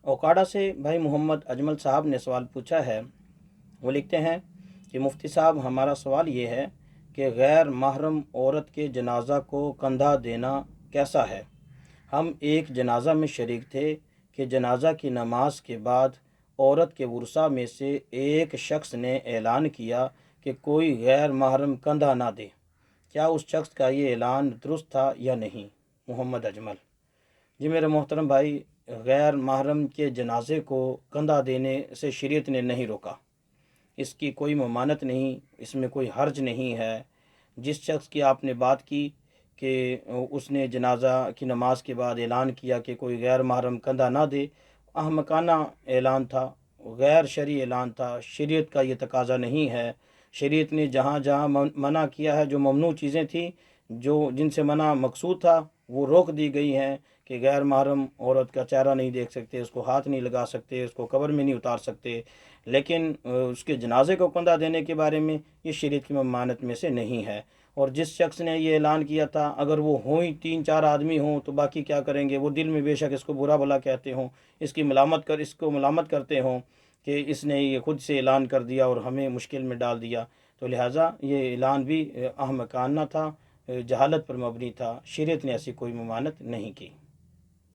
اوکاڑا سے بھائی محمد اجمل صاحب نے سوال پوچھا ہے۔ وہ لکھتے ہیں کہ مفتی صاحب، ہمارا سوال یہ ہے کہ غیر محرم عورت کے جنازہ کو کندھا دینا کیسا ہے؟ ہم ایک جنازہ میں شریک تھے کہ جنازہ کی نماز کے بعد عورت کے ورثاء میں سے ایک شخص نے اعلان کیا کہ کوئی غیر محرم کندھا نہ دے۔ کیا اس شخص کا یہ اعلان درست تھا یا نہیں؟ محمد اجمل: جی میرے محترم بھائی، غیر محرم کے جنازے کو کندھا دینے سے شریعت نے نہیں روکا، اس کی کوئی ممانعت نہیں، اس میں کوئی حرج نہیں ہے۔ جس شخص کی آپ نے بات کی کہ اس نے جنازہ کی نماز کے بعد اعلان کیا کہ کوئی غیر محرم کندھا نہ دے، احمقانہ اعلان تھا، غیر شرعی اعلان تھا، شریعت کا یہ تقاضا نہیں ہے۔ شریعت نے جہاں جہاں منع کیا ہے، جو ممنوع چیزیں تھیں، جن سے منع مقصود تھا، وہ روک دی گئی ہیں کہ غیر محرم عورت کا چہرہ نہیں دیکھ سکتے، اس کو ہاتھ نہیں لگا سکتے، اس کو قبر میں نہیں اتار سکتے، لیکن اس کے جنازے کو کندھا دینے کے بارے میں یہ شریعت کی ممانعت میں سے نہیں ہے۔ اور جس شخص نے یہ اعلان کیا تھا، اگر وہ ہوں ہی 3-4 آدمی ہوں تو باقی کیا کریں گے؟ وہ دل میں بے شک اس کو برا بھلا کہتے ہوں، اس کو ملامت کرتے ہوں کہ اس نے یہ خود سے اعلان کر دیا اور ہمیں مشکل میں ڈال دیا، تو لہٰذا یہ اعلان بھی احمقانہ تھا، جہالت پر مبنی تھا، شریعت نے ایسی کوئی ممانعت نہیں کی۔